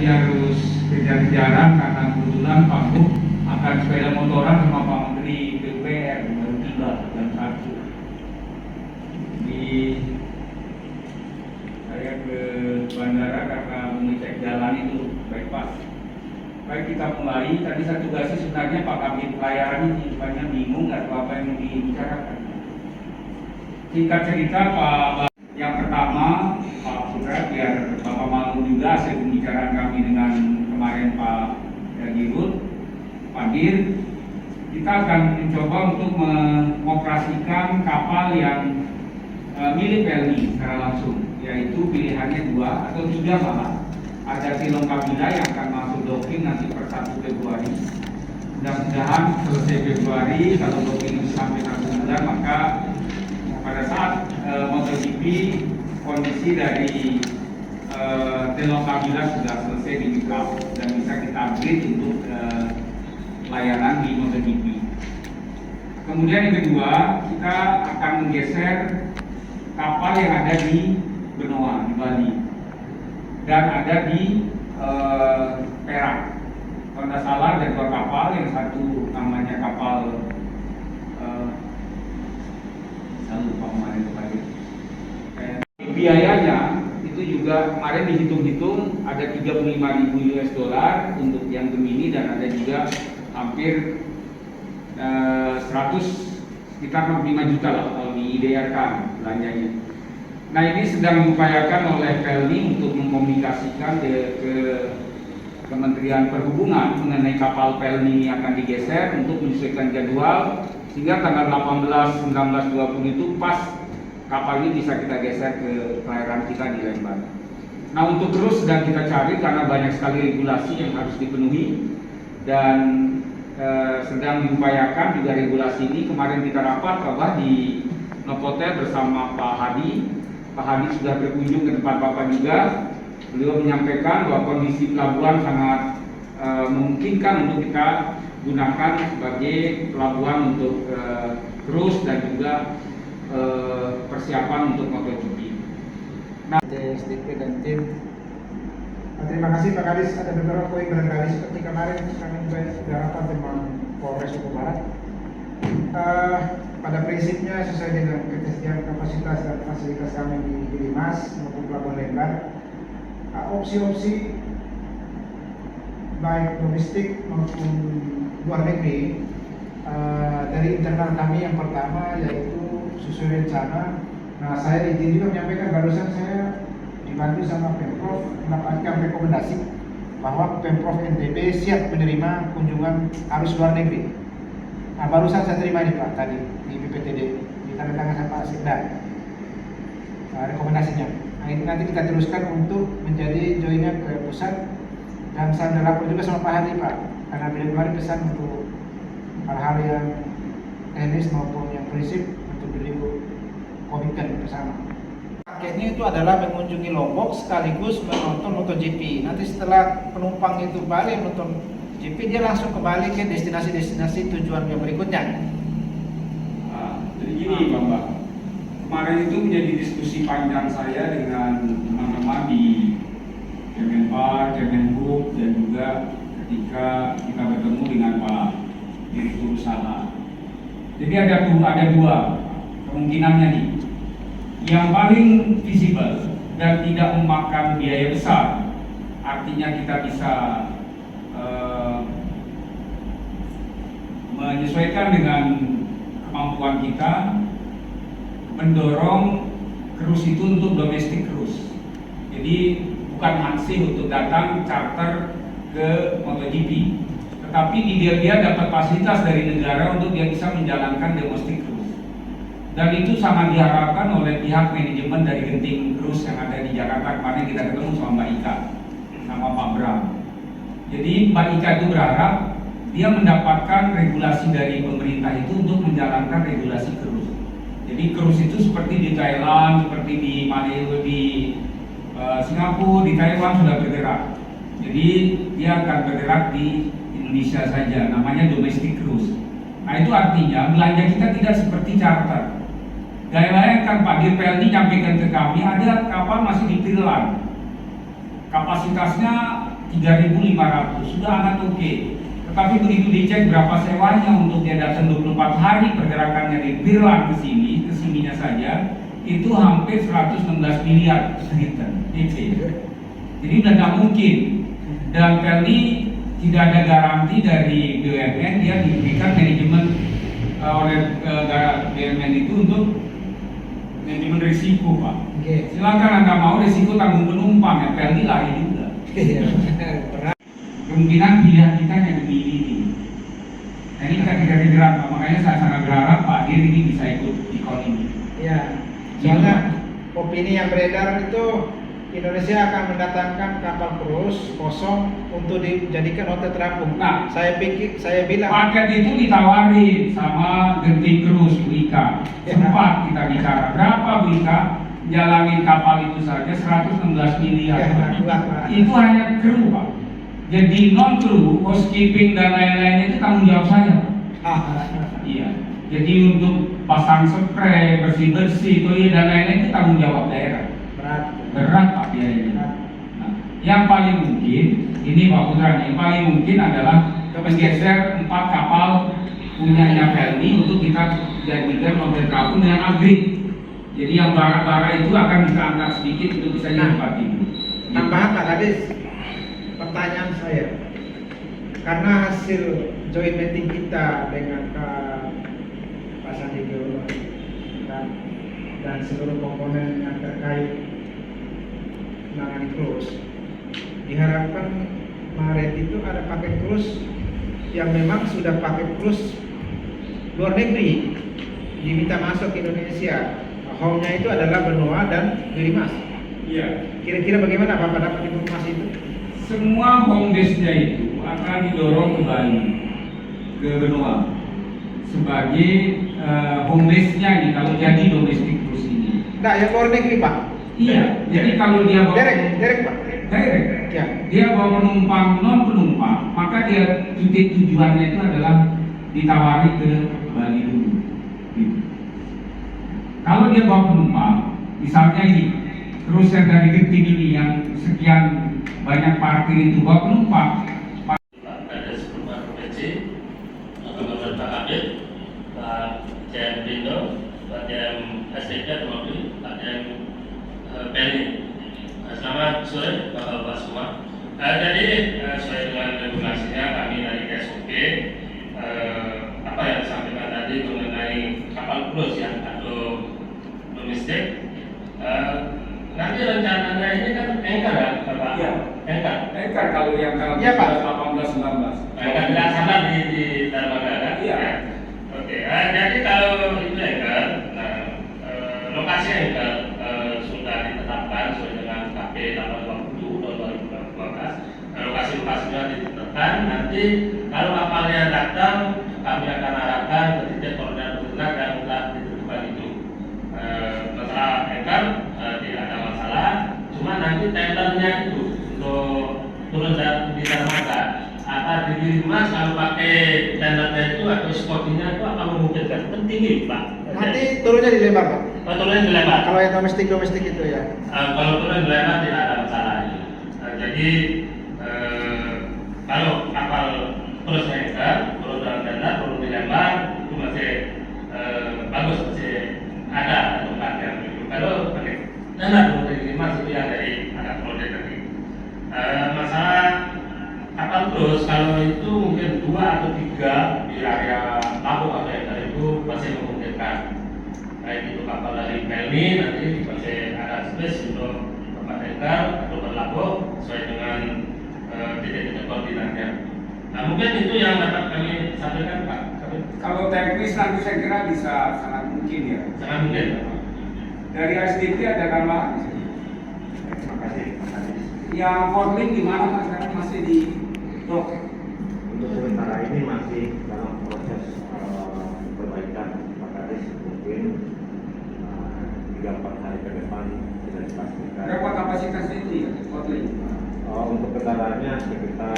dia harus kejar-kejaran karena kebetulan Pak Bu akan sepeda motoran sama Pak Menteri PUPR baru tiba jam 1. Jadi saya ke bandara karena mengecek jalan itu. Baik Pak. Baik, kita mulai. Tadi saya tugasi sebenarnya Pak Kabin Pelayaran ini banyak bingung atau apa yang mau dibicarakan. Singkat cerita Pak, yang pertama Pak Putra, biar Bapak malu juga hasil pembicaraan kami dengan kemarin Pak Dirut, Pak Dir, kita akan mencoba untuk mengoperasikan kapal yang milik PLN secara langsung, yaitu pilihannya 2 atau 3 malah. Ada Tilong Kabila yang akan masuk docking nanti per 1 Februari. Mudah-mudahan selesai Februari, kalau docking sampai 1 bulan, maka pada saat MotoGP kondisi dari Tilong Kabila sudah selesai di pick up dan bisa kita upgrade untuk layanan di MotoGP. Kemudian yang kedua, kita akan menggeser kapal yang ada di Benoa, di Bali, dan ada di Perak. Kalau tidak salah ada 2 kapal, yang satu namanya kapal biayanya itu juga kemarin dihitung-hitung ada 35.000 US dollar untuk yang Gemini, dan ada juga hampir sekitar 65 juta lah kalau diidealkan belanjanya. Nah, ini sedang diupayakan oleh PLN untuk mengkomunikasikan ke Kementerian Perhubungan mengenai kapal PLN ini akan digeser untuk menyesuaikan jadwal sehingga tanggal 18, 19, 20 itu pas kapal ini bisa kita geser ke perairan kita di Lembang. Nah, untuk terus sedang kita cari karena banyak sekali regulasi yang harus dipenuhi dan sedang diupayakan juga regulasi ini. Kemarin kita rapat bahwa di Novotel bersama Pak Hadi. Pak Hadi sudah berkunjung ke tempat Bapak juga. Beliau menyampaikan bahwa kondisi pelabuhan sangat memungkinkan untuk kita gunakan sebagai pelabuhan untuk cruise dan juga persiapan untuk MotoGP. Nah, SDP dan tim. Terima kasih Pak Kadis. Ada beberapa poin barangkali seperti kemarin kami juga sudah rapat dengan Polres Lombok Barat. Pada prinsipnya sesuai dengan ketersediaan kapasitas dan fasilitas kami di Gilimas maupun Pelabuhan Lembar, opsi-opsi baik domestik maupun luar negeri dari internal kami yang pertama yaitu sesuai rencana. Nah, saya izin juga menyampaikan barusan saya dibantu sama Pemprov mendapatkan rekomendasi bahwa Pemprov NTB siap menerima kunjungan arus luar negeri. Nah, barusan saya terima ini Pak tadi di BPTD ditandatangan sama Pak Sekda rekomendasinya. Nah, ini nanti kita teruskan untuk menjadi joinnya ke pusat dan saya lapor juga sama Pak Hadi Pak karena beliau kemarin pesan untuk hal-hal yang teknis maupun yang prinsip untuk beliau komitmen bersama. Paketnya itu adalah mengunjungi Lombok sekaligus menonton MotoGP. Nanti setelah penumpang itu balik menonton GP, dia langsung kembali ke destinasi-destinasi tujuan yang berikutnya. Jadi gini Bapak, kemarin itu menjadi diskusi panjang saya dengan teman-teman di Kemenpar, Kemenhub, dan juga ketika kita bertemu dengan Pak Direktur Usaha. Jadi ada 2 kemungkinannya nih. Yang paling visible dan tidak memakan biaya besar, artinya kita bisa menyesuaikan dengan kemampuan kita, mendorong cruise itu untuk domestic cruise. Jadi bukan ansih untuk datang charter ke MotoGP, tetapi dia dapat fasilitas dari negara untuk dia bisa menjalankan domestic cruise. Dan itu sangat diharapkan oleh pihak manajemen dari Genting Cruise yang ada di Jakarta. Kemarin kita ketemu sama Mbak Ika, sama Pak Bram. Jadi Mbak Ika itu berharap dia mendapatkan regulasi dari pemerintah itu untuk menjalankan regulasi cruise. Jadi cruise itu seperti di Thailand, seperti di Malaysia, di Singapura, di Taiwan sudah bergerak. Jadi dia akan bergerak di Indonesia saja, namanya domestic cruise. Nah, itu artinya belanja kita tidak seperti charter. Bayangkan Pak Dir PLN nyampaikan ke kami ada kapal masih di Thailand, kapasitasnya 3.500 sudah amat oke. Tetapi begitu dicek berapa sewanya untuk dia datang 24 hari pergerakannya dari Birlan ke sininya saja itu hampir 116 miliar DP. Jadi udah nggak mungkin. Dan Pelni tidak ada garansi dari BUMN, dia diberikan manajemen oleh BUMN itu untuk manajemen risiko, Pak. Silakan Anda mau risiko tanggung penumpang, ya Pelni lari juga. Kemungkinan pilihan kita yang dipilih ini. Nah, ini kita tidak bergerak, makanya saya sangat berharap Pak Dir ini bisa ikut ikon ini. Ya, soalnya opini yang beredar itu Indonesia akan mendatangkan kapal cruise kosong untuk dijadikan hotel terapung. Nah, saya bilang paket itu ditawarin sama Genting Cruise Wika. Sempat kita bicara berapa Wika jalanin kapal itu saja 116 miliar. Itu hanya kru, Pak. Jadi non kru, housekeeping dan lain-lainnya itu tanggung jawab saya. Iya. Jadi untuk pasang spray, bersih-bersih, toilet dan lain-lain itu tanggung jawab daerah. Berat Pak biayanya. Nah, yang paling mungkin ini Pak Putra, yang paling mungkin adalah menggeser 4 kapal punyanya Pelni untuk kita jadikan mobil terapung dengan agri. Jadi yang bara-bara itu akan kita angkat sedikit untuk bisa ditempati. Tambahan Pak Kadis, pertanyaan saya, karena hasil joint meeting kita dengan Pak Sandiaga dan seluruh komponen yang terkait menangani cruise, diharapkan Maret itu ada paket cruise yang memang sudah paket cruise luar negeri diminta masuk ke Indonesia. Home-nya itu adalah Benoa dan Gilimas. Iya. Kira-kira bagaimana Bapak dapat informasi itu? Semua home base-nya itu akan didorong ke Bali, ke Benoa sebagai home base-nya ini kalau jadi domestic cruise ini. Nah, yang luar negeri Pak. Iya. Jadi kalau dia bawa Direct Pak. Direct. Ya. Dia bawa penumpang non penumpang, maka dia tujuannya itu adalah ditawari ke Bali dulu. Gitu. Kalau dia bawa penumpang, misalnya ini terus yang dari Genting ini yang sekian banyak parkir itu bawa penumpang. Ada sebuah provinsi, Gubernur Pak Habib, Pak Jem Bindo, Pak Jem SDK Mokli, Pak Jem Pelni. Selamat sore Bapak-Bapak semua. Jadi sesuai dengan regulasinya kami dari SOP apa yang disampaikan tadi mengenai kapal cruise ya atau domestik. Nanti rencananya ini kan anchor ya Bapak? Iya. Anchor Kalau yang tahun Iya, Pak. 18-19. anchor dilaksanakan di Darmaga kan? Iya. Oke. Jadi kalau itu anchor, lokasi anchor sudah ditetapkan sesuai dengan KP 820 tahun 2012. Lokasi-lokasinya ditetapkan. Nanti kalau kapalnya datang, kami akan arahkan ke titik koordinat terdekat yang telah ditentukan itu. Masalah anchor tidak ada masalah, cuma nanti tendernya itu untuk turun di Darmaga akan Gilimas kalau pakai tendernya itu atau sportinya itu akan memungkinkan tinggi Pak. Nanti turunnya dilebar Pak. Oh, turunnya dilebar. Kalau yang domestik itu ya. Kalau turun dilebar tidak ada masalah. Jadi kalau kapal terus anchor, turun dalam tender, turun dilebar itu masih bagus, masih ada tempat yang itu. Kalau pakai tender turun dari Gilimas itu yang dari ada proyek tadi. Masalah kapal terus kalau itu mungkin 2 atau 3 di area Labuh atau yang dari itu masih memungkinkan. Baik itu kapal dari Pelni nanti masih ada space untuk tempat anchor atau berlabuh sesuai dengan titik-titik koordinatnya. Nah, mungkin itu yang dapat kami sampaikan Pak. Kalau teknis nanti saya kira bisa sangat mungkin ya. Sangat mungkin. Dari SDP ada tambahan? Terima kasih. Yang Portling di mana Mas? Sekarang masih di Dok. Untuk sementara ini masih dalam proses perbaikan, maka mungkin 3-4 hari ke depan bisa dipastikan. Berapa kapasitasnya itu ya Portling? Untuk kendaraannya sekitar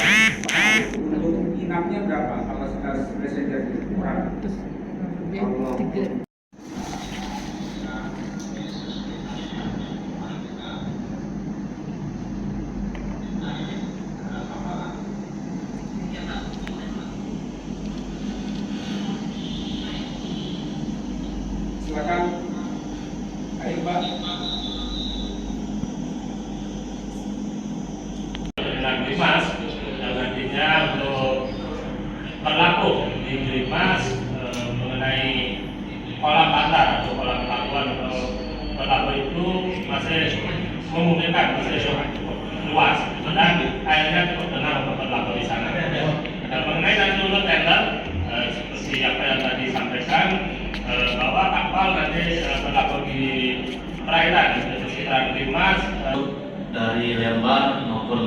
Untuk inapnya berapa kapasitas passenger orang? kalau dengan Blimas yang nantinya untuk berlaku di Blimas mengenai kolam bandar atau kolam pelabuhan atau berlaku itu masih memungkinkan, masih cukup luas dan airnya cukup tenang untuk berlaku di sana. Dan mengenai nanti untuk tender seperti apa yang tadi disampaikan bahwa kapal nanti berlaku di perairan di sekitar Blimas dari Lembang maupun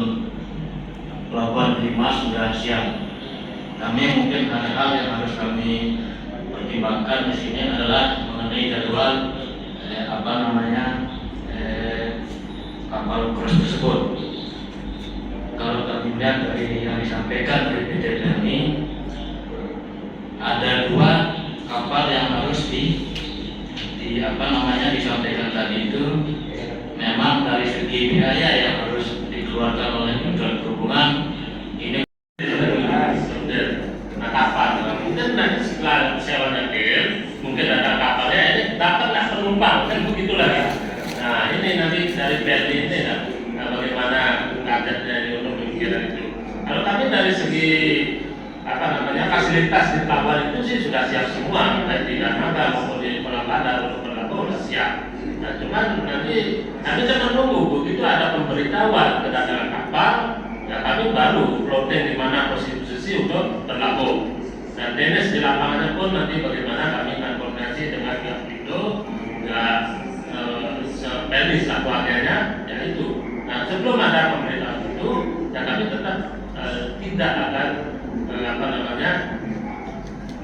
pelabuhan Blimas sudah siap. Kami mungkin hal-hal yang harus kami pertimbangkan di sini adalah mengenai jadwal kapal krus tersebut. Kalau kami lihat dari yang disampaikan dari PT kami, ada 2 kapal yang harus disampaikan tadi itu memang dari segi biaya yang harus dikeluarkan oleh Kementerian Perhubungan ini kapal. Mungkin nanti setelah sewa nyetir, mungkin ada kapalnya ini dapatlah penumpang kan begitu lagi. Nah ini nanti dari BRT ini bagaimana targetnya untuk pemikiran itu. Kalau kami dari segi fasilitas di pelabuhan itu sih sudah siap semua, baik di dermaga maupun di kolam bandar untuk berlaku sudah siap. Nah, cuman nanti kami kan menunggu begitu ada pemberitahuan kedatangan kapal, ya kami baru floating di mana posisi untuk berlaku. Dan tenis di lapangannya pun nanti bagaimana kami akan koordinasi dengan pihak itu, sepenuhnya selaku akhirnya, ya itu. Nah, sebelum ada pemberitahuan itu, ya kami tetap tidak akan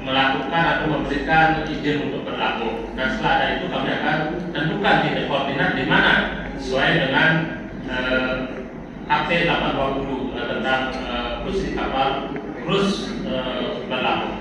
melakukan atau memberikan izin untuk berlaku. Nah setelah ada itu kami akan tentukan titik koordinat di mana sesuai dengan KP 820 tentang posisi kapal terus berlaku.